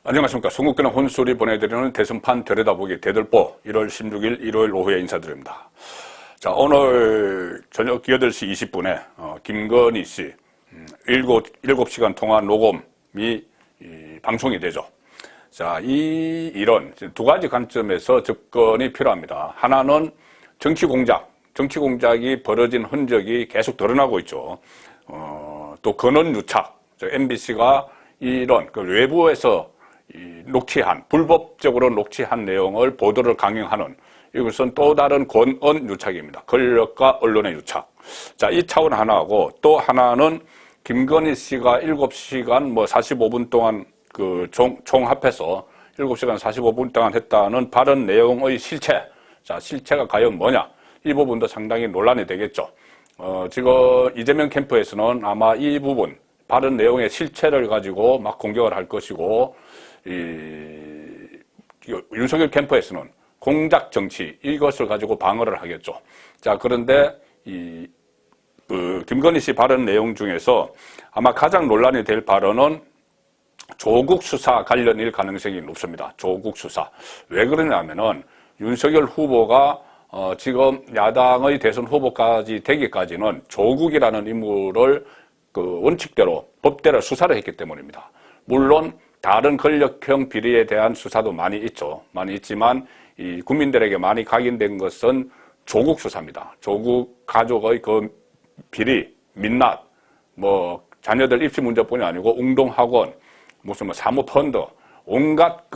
안녕하십니까. 송국근의 혼소리 보내드리는 대선판 들여다보기 대들보 1월 16일 일요일 오후에 인사드립니다. 자, 오늘 저녁 8시 20분에 김건희 씨 7시간 통화 녹음이 방송이 되죠. 자, 이런 두 가지 관점에서 접근이 필요합니다. 하나는 정치 공작이 벌어진 흔적이 계속 드러나고 있죠. 또 근원 유착, MBC가 이런 외부에서 불법적으로 녹취한 내용을 보도를 강행하는 이것은 또 다른 권언 유착입니다. 권력과 언론의 유착. 자, 이 차원 하나하고 또 하나는 김건희 씨가 7시간 45분 동안 총합해서 7시간 45분 동안 했다는 발언 내용의 실체. 자, 실체가 과연 뭐냐? 이 부분도 상당히 논란이 되겠죠. 지금 이재명 캠프에서는 아마 이 부분, 발언 내용의 실체를 가지고 막 공격을 할 것이고, 윤석열 캠프에서는 공작 정치, 이것을 가지고 방어를 하겠죠. 자, 그런데 김건희 씨 발언 내용 중에서 아마 가장 논란이 될 발언은 조국 수사 관련일 가능성이 높습니다. 조국 수사. 왜 그러냐면은 윤석열 후보가 지금 야당의 대선 후보까지 되기까지는 조국이라는 인물을 원칙대로 법대로 수사를 했기 때문입니다. 물론 다른 권력형 비리에 대한 수사도 많이 있죠. 많이 있지만 이 국민들에게 많이 각인된 것은 조국 수사입니다. 조국 가족의 그 비리, 민낯, 자녀들 입시 문제뿐이 아니고 웅동학원, 무슨 사모펀드, 온갖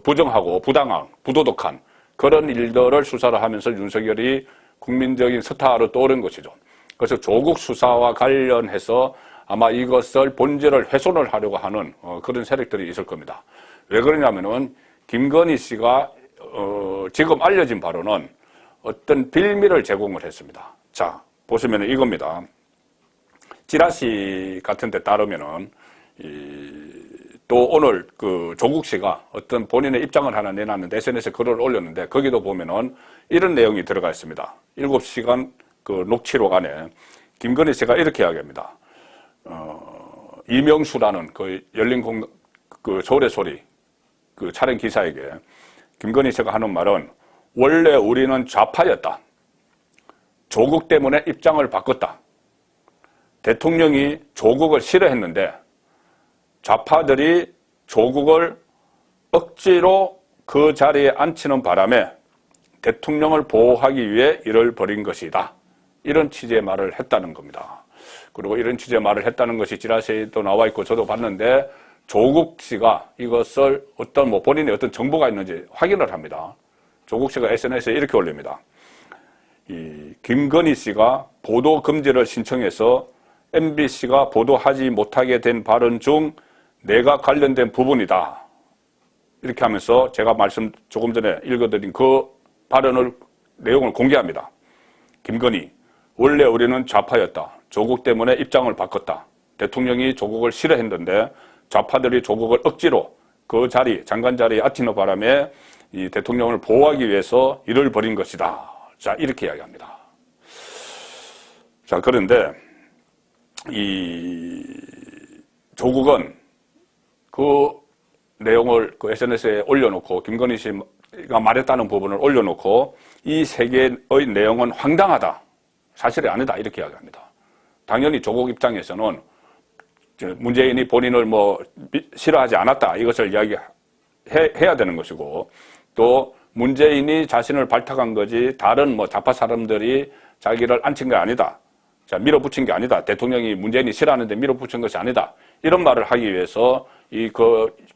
부정하고 부당한, 부도덕한 그런 일들을 수사를 하면서 윤석열이 국민적인 스타로 떠오른 것이죠. 그래서 조국 수사와 관련해서 아마 이것을 본질을 훼손을 하려고 하는 그런 세력들이 있을 겁니다. 왜 그러냐면은 김건희 씨가 지금 알려진 바로는 어떤 빌미를 제공을 했습니다. 자, 보시면 이겁니다. 찌라시 같은 데 따르면은 또 오늘 조국 씨가 어떤 본인의 입장을 하나 내놨는데 SNS에 글을 올렸는데 거기도 보면은 이런 내용이 들어가 있습니다. 7시간 녹취록안에 김건희 씨가 이렇게 이야기합니다. 이명수라는 열린 서울의 소리 촬영 기사에게 김건희 씨가 하는 말은 원래 우리는 좌파였다. 조국 때문에 입장을 바꿨다. 대통령이 조국을 싫어했는데 좌파들이 조국을 억지로 그 자리에 앉히는 바람에 대통령을 보호하기 위해 이를 벌인 것이다. 이런 취지의 말을 했다는 겁니다. 그리고 이런 취지의 말을 했다는 것이 지라시에도 나와 있고 저도 봤는데 조국 씨가 이것을 본인의 어떤 정보가 있는지 확인을 합니다. 조국 씨가 SNS에 이렇게 올립니다. 김건희 씨가 보도 금지를 신청해서 MBC가 보도하지 못하게 된 발언 중 내가 관련된 부분이다. 이렇게 하면서 제가 조금 전에 읽어드린 그 내용을 공개합니다. 김건희, 원래 우리는 좌파였다. 조국 때문에 입장을 바꿨다. 대통령이 조국을 싫어했는데 좌파들이 조국을 억지로 장관 자리에 앉히는 바람에 이 대통령을 보호하기 위해서 일을 벌인 것이다. 자, 이렇게 이야기합니다. 자, 그런데 조국은 그 내용을 SNS에 올려놓고 김건희 씨가 말했다는 부분을 올려놓고 이 세 개의 내용은 황당하다. 사실이 아니다. 이렇게 이야기합니다. 당연히 조국 입장에서는 문재인이 본인을 싫어하지 않았다. 이것을 이야기해야 되는 것이고 또 문재인이 자신을 발탁한 거지 다른 좌파 사람들이 자기를 앉힌 게 아니다. 자, 밀어붙인 게 아니다. 대통령이 문재인이 싫어하는데 밀어붙인 것이 아니다. 이런 말을 하기 위해서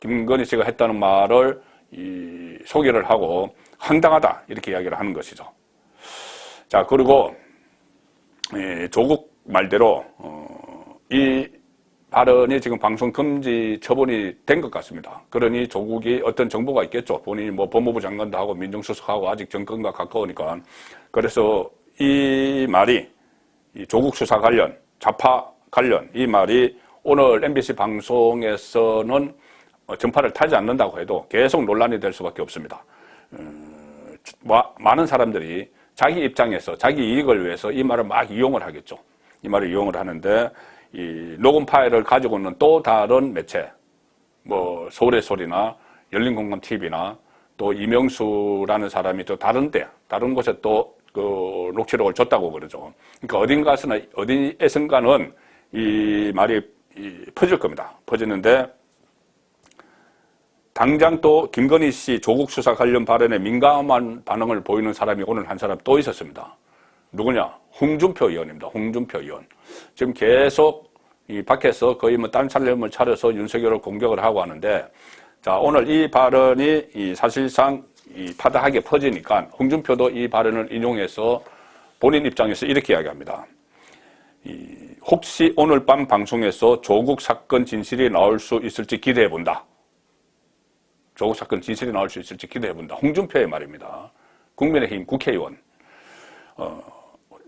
김건희 씨가 했다는 말을 소개를 하고 황당하다. 이렇게 이야기를 하는 것이죠. 자, 그리고 조국 말대로 이 발언이 지금 방송 금지 처분이 된 것 같습니다. 그러니 조국이 어떤 정보가 있겠죠. 본인이 법무부 장관도 하고 민정수석하고 아직 정권과 가까우니까. 그래서 이 말이 조국 수사 관련, 좌파 관련 이 말이 오늘 MBC 방송에서는 전파를 타지 않는다고 해도 계속 논란이 될 수밖에 없습니다. 많은 사람들이 자기 입장에서 자기 이익을 위해서 이 말을 막 이용을 하겠죠. 이 말을 이용을 하는데 이 녹음 파일을 가지고 있는 또 다른 매체, 뭐 서울의 소리나 열린공감 TV나 또 이명수라는 사람이 또 다른 곳에 또 그 녹취록을 줬다고 그러죠. 그러니까 어디에선가는 이 말이 퍼질 겁니다. 퍼지는데 당장 또 김건희 씨 조국 수사 관련 발언에 민감한 반응을 보이는 사람이 오늘 한 사람 또 있었습니다. 누구냐? 홍준표 의원입니다. 홍준표 의원. 지금 계속 이 밖에서 거의 뭐 딴 차림을 차려서 윤석열을 공격을 하고 하는데, 자, 오늘 이 발언이 사실상 파다하게 퍼지니까 홍준표도 이 발언을 인용해서 본인 입장에서 이렇게 이야기합니다. 혹시 오늘 밤 방송에서 조국 사건 진실이 나올 수 있을지 기대해본다. 조국 사건 진실이 나올 수 있을지 기대해본다. 홍준표의 말입니다. 국민의힘 국회의원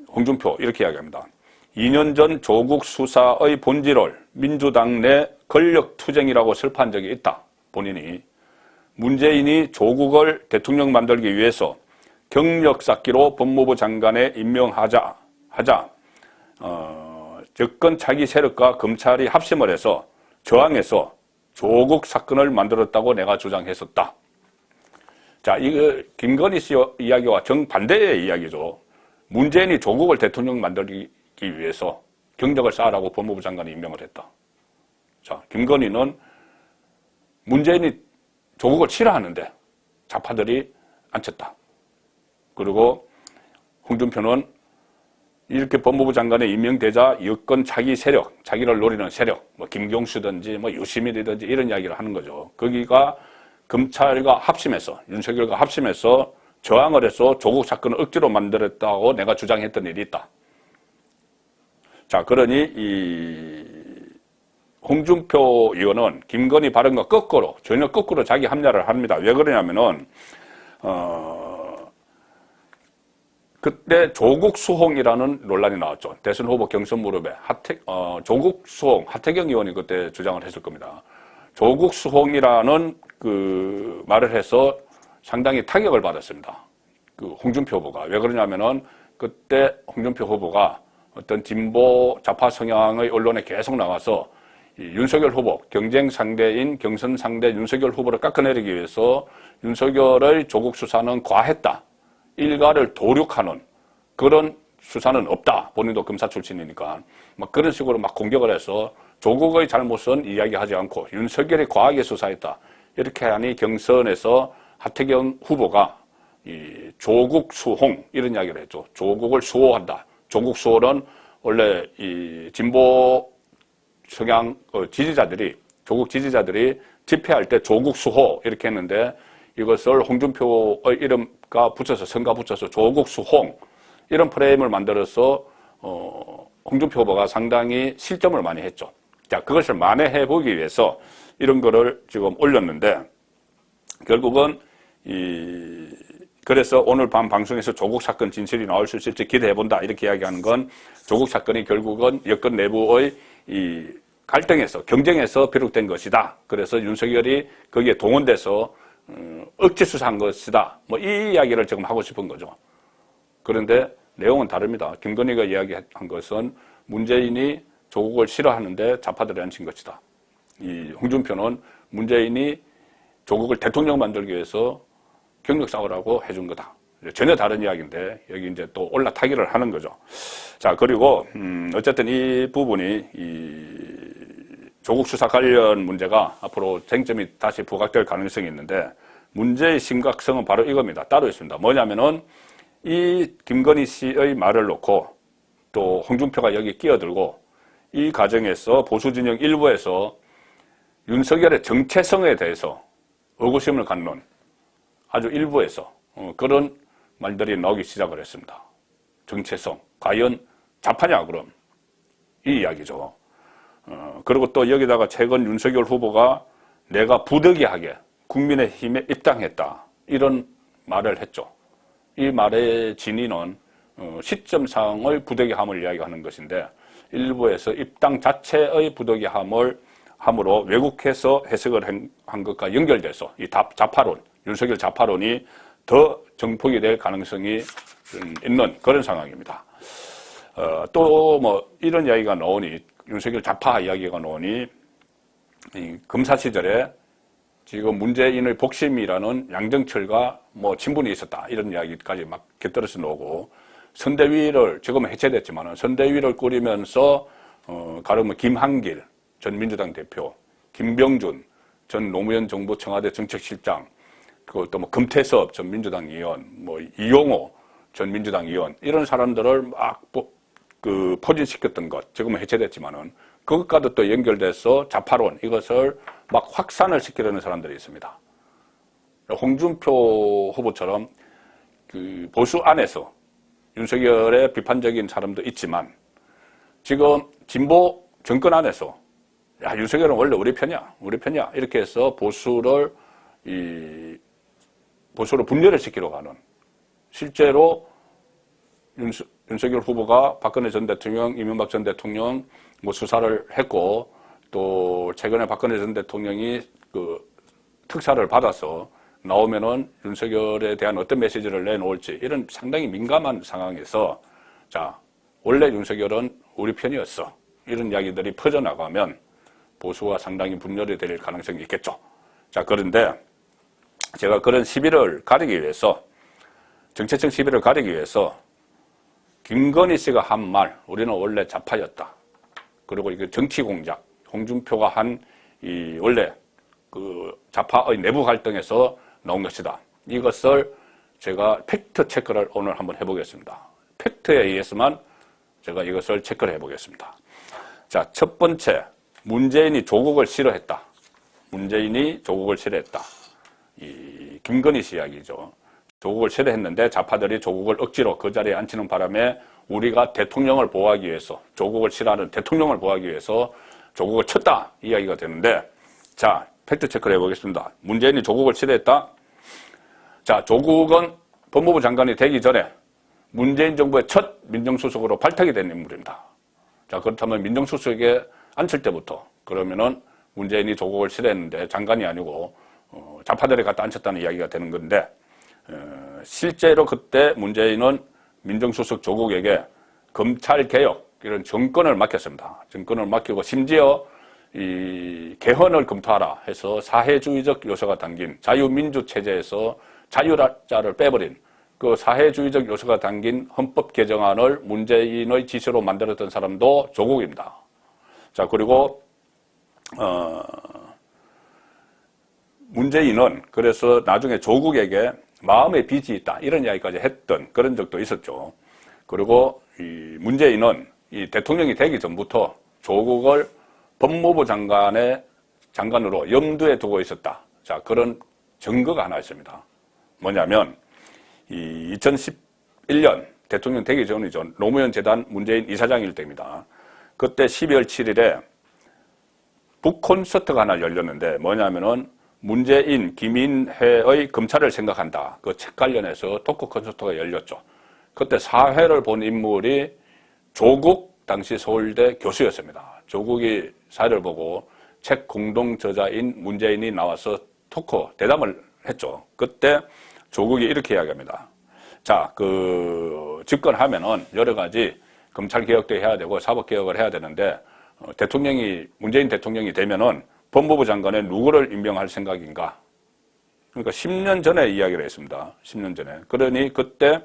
홍준표 이렇게 이야기합니다. 2년 전 조국 수사의 본질을 민주당 내 권력투쟁이라고 설파한 적이 있다. 본인이 문재인이 조국을 대통령 만들기 위해서 경력 쌓기로 법무부 장관에 임명하자 여권 차기 세력과 검찰이 합심을 해서 저항해서 조국 사건을 만들었다고 내가 주장했었다. 자, 이거 김건희 씨 이야기와 정반대의 이야기죠. 문재인이 조국을 대통령 만들기 위해서 경력을 쌓으라고 법무부 장관이 임명을 했다. 자, 김건희는 문재인이 조국을 싫어하는데 좌파들이 앉혔다. 그리고 홍준표는 이렇게 법무부 장관에 임명되자 여권 차기 세력, 자기를 노리는 세력, 뭐 김경수든지 뭐 유시민이든지 이런 이야기를 하는 거죠. 거기가 검찰과 합심해서, 윤석열과 합심해서 저항을 해서 조국 사건을 억지로 만들었다고 내가 주장했던 일이 있다. 자, 그러니 홍준표 의원은 김건희 발언과 전혀 거꾸로 자기 합리화를 합니다. 왜 그러냐면은, 그때 조국 수홍이라는 논란이 나왔죠. 대선 후보 경선 무렵에 조국 수홍, 하태경 의원이 그때 주장을 했을 겁니다. 조국 수홍이라는 그 말을 해서 상당히 타격을 받았습니다. 그 홍준표 후보가. 왜 그러냐면은 그때 홍준표 후보가 어떤 진보 좌파 성향의 언론에 계속 나와서 윤석열 후보, 경쟁 상대인 경선 상대 윤석열 후보를 깎아내리기 위해서 윤석열의 조국 수사는 과했다. 일가를 도륙하는 그런 수사는 없다. 본인도 검사 출신이니까. 막 그런 식으로 막 공격을 해서 조국의 잘못은 이야기하지 않고 윤석열이 과하게 수사했다. 이렇게 하니 경선에서 하태경 후보가 이 조국 수홍 이런 이야기를 했죠. 조국을 수호한다. 조국 수호는 원래 이 진보 성향 지지자들이 조국 지지자들이 집회할 때 조국 수호 이렇게 했는데 이것을 홍준표의 이름과 붙여서 성과 붙여서 조국 수홍 이런 프레임을 만들어서 홍준표 후보가 상당히 실점을 많이 했죠. 자, 그것을 만회해 보기 위해서 이런 거를 지금 올렸는데 결국은 그래서 오늘 밤 방송에서 조국 사건 진실이 나올 수 있을지 기대해본다 이렇게 이야기하는 건 조국 사건이 결국은 여권 내부의 이 갈등에서 경쟁에서 비롯된 것이다. 그래서 윤석열이 거기에 동원돼서 억지 수사한 것이다. 뭐 이 이야기를 지금 하고 싶은 거죠. 그런데 내용은 다릅니다. 김건희가 이야기한 것은 문재인이 조국을 싫어하는데 좌파들이 앉힌 것이다. 이 홍준표는 문재인이 조국을 대통령 만들기 위해서 경력 쌓으라고 해준 거다. 전혀 다른 이야기인데 여기 이제 또 올라타기를 하는 거죠. 자, 그리고 어쨌든 이 부분이 조국 수사 관련 문제가 앞으로 쟁점이 다시 부각될 가능성이 있는데 문제의 심각성은 바로 이겁니다. 따로 있습니다. 뭐냐면은 이 김건희 씨의 말을 놓고 또 홍준표가 여기 끼어들고 이 과정에서 보수진영 일부에서 윤석열의 정체성에 대해서 의구심을 갖는 아주 일부에서 그런 말들이 나오기 시작을 했습니다. 정체성. 과연 좌파냐 그럼? 이 이야기죠. 그리고 또 여기다가 최근 윤석열 후보가 내가 부득이하게 국민의힘에 입당했다. 이런 말을 했죠. 이 말의 진위는 시점상의 부득이함을 이야기하는 것인데 일부에서 입당 자체의 부득이함으로 왜곡해서 해석을 한 것과 연결돼서 이 좌파론, 윤석열 좌파론이 더 정폭이 될 가능성이 있는 그런 상황입니다. 또 뭐 이런 이야기가 나오니 윤석열 좌파 이야기가 나오니 이 검사 시절에 지금 문재인의 복심이라는 양정철과 뭐 친분이 있었다 이런 이야기까지 막 곁들여서 나오고, 선대위를 지금은 해체됐지만 선대위를 꾸리면서 가령 김한길 전 민주당 대표, 김병준 전 노무현 정부 청와대 정책실장, 그리고 또 뭐 금태섭 전 민주당 의원, 뭐 이용호 전 민주당 의원, 이런 사람들을 막 포진시켰던 것, 지금은 해체됐지만은 그것과도 또 연결돼서 좌파론 이것을 막 확산을 시키려는 사람들이 있습니다. 홍준표 후보처럼 그 보수 안에서 윤석열의 비판적인 사람도 있지만, 지금 진보 정권 안에서 야, 윤석열은 원래 우리 편이야 이렇게 해서 보수로 분열을 시키려고 하는, 실제로 윤석열 후보가 박근혜 전 대통령, 이명박 전 대통령 뭐 수사를 했고, 또 최근에 박근혜 전 대통령이 그 특사를 받아서 나오면은 윤석열에 대한 어떤 메시지를 내놓을지, 이런 상당히 민감한 상황에서 자, 원래 윤석열은 우리 편이었어, 이런 이야기들이 퍼져나가면 보수가 상당히 분열이 될 가능성이 있겠죠. 자, 그런데 제가 그런 시비를 가리기 위해서, 정체성 시비를 가리기 위해서 김건희 씨가 한 말, 우리는 원래 좌파였다, 그리고 이게 정치 공작, 홍준표가 한 원래 그 좌파의 내부 갈등에서 나온 것이다, 이것을 제가 팩트 체크를 오늘 한번 해보겠습니다. 팩트에 의해서만 제가 이것을 체크를 해보겠습니다. 자, 첫 번째, 문재인이 조국을 싫어했다. 문재인이 조국을 싫어했다. 이 김건희 씨 이야기죠. 조국을 싫어했는데 좌파들이 조국을 억지로 그 자리에 앉히는 바람에 우리가 대통령을 보호하기 위해서, 조국을 싫어하는 대통령을 보호하기 위해서 조국을 쳤다, 이야기가 되는데, 자, 팩트 체크를 해보겠습니다. 문재인이 조국을 싫어했다. 자, 조국은 법무부 장관이 되기 전에 문재인 정부의 첫 민정수석으로 발탁이 된 인물입니다. 자, 그렇다면 민정수석에 앉힐 때부터 그러면은 문재인이 조국을 싫어했는데 장관이 아니고 좌파들이 갖다 앉혔다는 이야기가 되는 건데, 실제로 그때 문재인은 민정수석 조국에게 검찰개혁 이런 정권을 맡겼습니다. 정권을 맡기고 심지어 이 개헌을 검토하라 해서 사회주의적 요소가 담긴, 자유민주 체제에서 자유자를 빼버린 그 사회주의적 요소가 담긴 헌법 개정안을 문재인의 지시로 만들었던 사람도 조국입니다. 자, 그리고 문재인은 그래서 나중에 조국에게 마음의 빚이 있다, 이런 이야기까지 했던 그런 적도 있었죠. 그리고 이 문재인은 이 대통령이 되기 전부터 조국을 법무부 장관으로 염두에 두고 있었다. 자, 그런 증거가 하나 있습니다. 뭐냐면, 이 2011년 대통령 되기 전이죠. 노무현 재단 문재인 이사장일 때입니다. 그때 12월 7일에 북콘서트가 하나 열렸는데, 뭐냐면은 문재인, 김인혜의 검찰을 생각한다, 그 책 관련해서 토크 콘서트가 열렸죠. 그때 사회를 본 인물이 조국 당시 서울대 교수였습니다. 조국이 사회를 보고 책 공동 저자인 문재인이 나와서 토크 대담을 했죠. 그때 조국이 이렇게 이야기합니다. 자, 집권하면은 여러 가지 검찰 개혁도 해야 되고 사법 개혁을 해야 되는데, 문재인 대통령이 되면은 법무부 장관에 누구를 임명할 생각인가? 그러니까 10년 전에 이야기를 했습니다. 10년 전에. 그러니 그때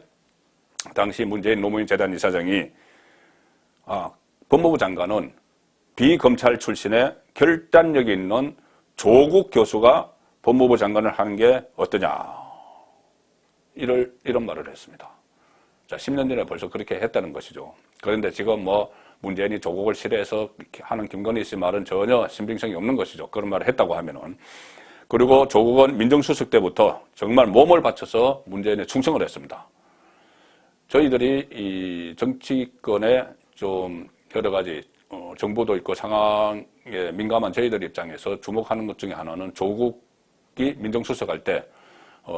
당시 문재인 노무현 재단 이사장이 법무부 장관은 비검찰 출신의 결단력이 있는 조국 교수가 법무부 장관을 하는 게 어떠냐, 이런 말을 했습니다. 자, 10년 전에 벌써 그렇게 했다는 것이죠. 그런데 지금 뭐 문재인이 조국을 싫어해서 하는 김건희 씨 말은 전혀 신빙성이 없는 것이죠. 그런 말을 했다고 하면은. 그리고 조국은 민정수석 때부터 정말 몸을 바쳐서 문재인에 충성을 했습니다. 저희들이 이 정치권에 좀 여러 가지 정보도 있고 상황에 민감한 저희들 입장에서 주목하는 것 중에 하나는, 조국이 민정수석 할 때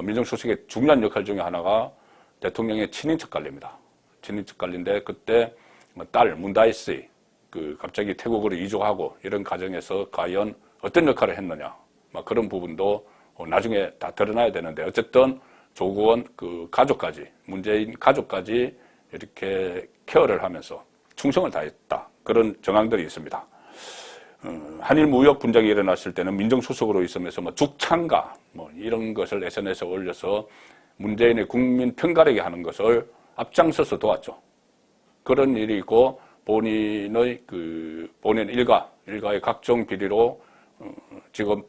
민정수석의 중요한 역할 중에 하나가 대통령의 친인척 관리입니다. 친인척 관리인데, 그때 딸 문다이씨 갑자기 태국으로 이주하고 이런 과정에서 과연 어떤 역할을 했느냐, 막 그런 부분도 나중에 다 드러나야 되는데, 어쨌든 조국은 문재인 가족까지 이렇게 케어를 하면서 충성을 다했다, 그런 정황들이 있습니다. 한일 무역 분쟁이 일어났을 때는 민정수석으로 있으면서 뭐 죽창가 뭐 이런 것을 SNS에 올려서 문재인의 국민 편가르게 하는 것을 앞장서서 도왔죠. 그런 일이 있고 본인의 본인 일가의 각종 비리로 지금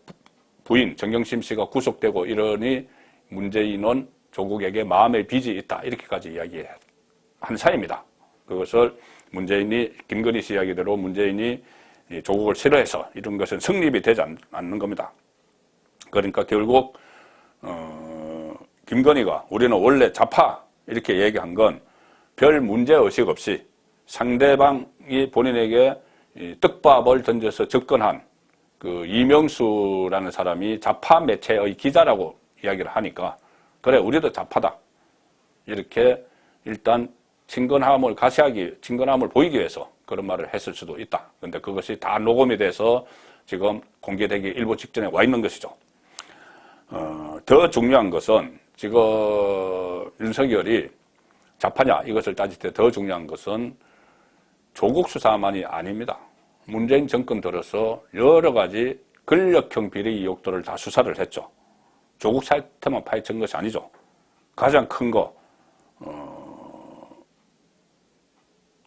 부인 정경심 씨가 구속되고 이러니 문재인은 조국에게 마음의 빚이 있다 이렇게까지 이야기한 사이입니다. 그것을 문재인이 김건희 씨 이야기대로 문재인이 조국을 싫어해서 이런 것은 성립이 되지 않는 겁니다. 그러니까 결국 김건희가 우리는 원래 좌파 이렇게 얘기한 건 별 문제의식 없이 상대방이 본인에게 떡밥을 던져서 접근한 그 이명수라는 사람이 좌파 매체의 기자라고 이야기를 하니까 그래 우리도 좌파다 이렇게 일단 친근함을 보이기 위해서 그런 말을 했을 수도 있다. 그런데 그것이 다 녹음이 돼서 지금 공개되기 일보 직전에 와 있는 것이죠. 더 중요한 것은 지금 윤석열이 좌파냐 이것을 따질 때 더 중요한 것은 조국 수사만이 아닙니다. 문재인 정권 들어서 여러 가지 권력형 비리 의혹들을 다 수사를 했죠. 조국 사태만 파헤친 것이 아니죠. 가장 큰 거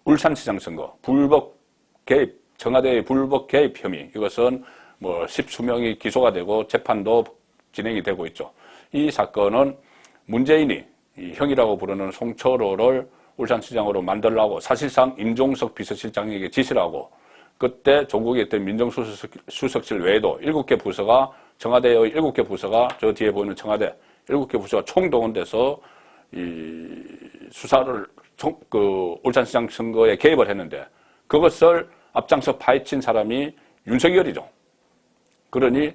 울산시장 선거 불법 개입, 청와대의 불법 개입 혐의 이것은 뭐 십수명이 기소가 되고 재판도 진행이 되고 있죠. 이 사건은 문재인이 이 형이라고 부르는 송철호를 울산시장으로 만들라고 사실상 임종석 비서실장에게 지시를 하고 그때 조국에 있던 민정수석실 외에도 7개 부서가 청와대의 7개 부서가 저 뒤에 보이는 청와대 7개 부서가 총동원돼서 이 수사를 울산시장 선거에 개입을 했는데 그것을 앞장서 파헤친 사람이 윤석열이죠. 그러니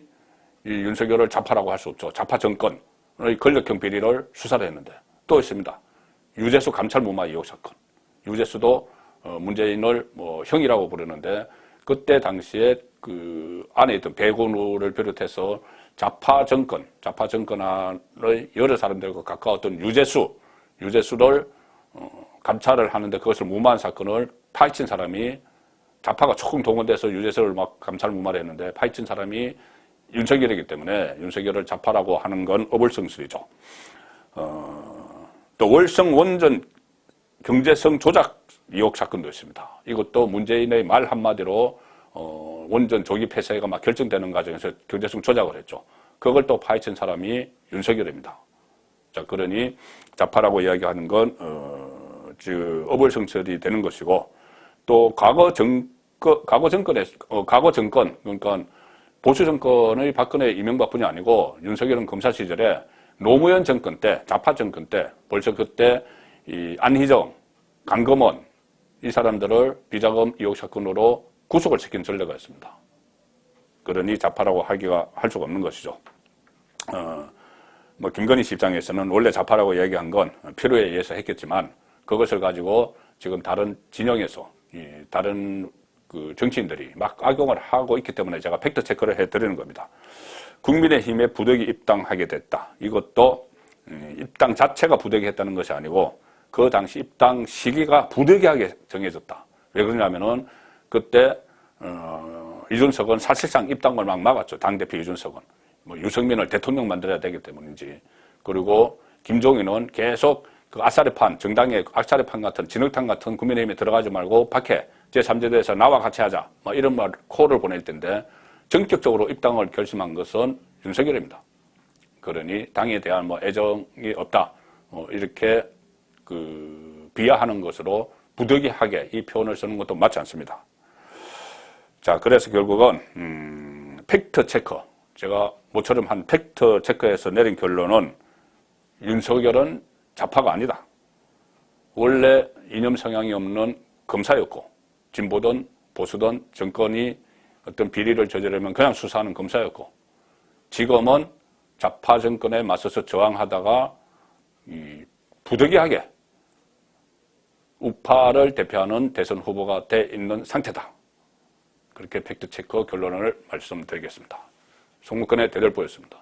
이 윤석열을 좌파라고 할 수 없죠. 좌파 정권의 권력형 비리를 수사를 했는데 또 있습니다. 유재수 감찰 무마 의혹 사건. 유재수도 문재인을 뭐 형이라고 부르는데 그때 당시에 그 안에 있던 배건우를 비롯해서 좌파 정권 안의 여러 사람들과 가까웠던 유재수를 감찰을 하는데 그것을 무마한 사건을 파헤친 사람이 좌파가 총 동원돼서 유재수를 막 감찰 무마를 했는데 파헤친 사람이 윤석열이기 때문에 윤석열을 좌파라고 하는 건 어불성설이죠. 또 월성 원전 경제성 조작 의혹 사건도 있습니다. 이것도 문재인의 말 한마디로 원전 조기 폐쇄가 막 결정되는 과정에서 경제성 조작을 했죠. 그걸 또 파헤친 사람이 윤석열입니다. 자, 그러니 좌파라고 이야기하는 건 어불성설이 되는 것이고 또 과거 정권 그러니까 보수 정권의 박근혜 이명박뿐이 아니고 윤석열은 검사 시절에 노무현 정권 때 좌파 정권 때 벌써 그때 이 안희정, 강금원 이 사람들을 비자금 의혹 사건으로 구속을 시킨 전례가 있습니다. 그러니 좌파라고 할 수가 없는 것이죠. 뭐 김건희 씨 입장에서는 원래 좌파라고 얘기한 건 필요에 의해서 했겠지만 그것을 가지고 지금 다른 진영에서 다른 그 정치인들이 막 악용을 하고 있기 때문에 제가 팩트 체크를 해드리는 겁니다. 국민의힘에 부득이 입당하게 됐다. 이것도 입당 자체가 부득이 했다는 것이 아니고 그 당시 입당 시기가 부득이하게 정해졌다. 왜 그러냐면은 그때 이준석은 사실상 입당을 막 막았죠. 당대표 이준석은. 뭐 유승민을 대통령 만들어야 되기 때문인지. 그리고 김종인은 계속 그 아싸리판, 정당의 아싸리판 같은 진흙탕 같은 국민의힘에 들어가지 말고 밖에 제3제도에서 나와 같이 하자. 뭐 이런 콜을 보낼 텐데 전격적으로 입당을 결심한 것은 윤석열입니다. 그러니 당에 대한 뭐 애정이 없다. 이렇게 비하하는 것으로 부득이하게 이 표현을 쓰는 것도 맞지 않습니다. 자, 그래서 결국은 팩트 체크. 제가 모처럼 한 팩트 체크에서 내린 결론은 윤석열은 좌파가 아니다. 원래 이념 성향이 없는 검사였고 진보든 보수든 정권이 어떤 비리를 저지르면 그냥 수사하는 검사였고 지금은 좌파 정권에 맞서서 저항하다가 부득이하게 우파를 대표하는 대선 후보가 돼 있는 상태다. 그렇게 팩트체크 결론을 말씀드리겠습니다. 송무근의 대들보였습니다.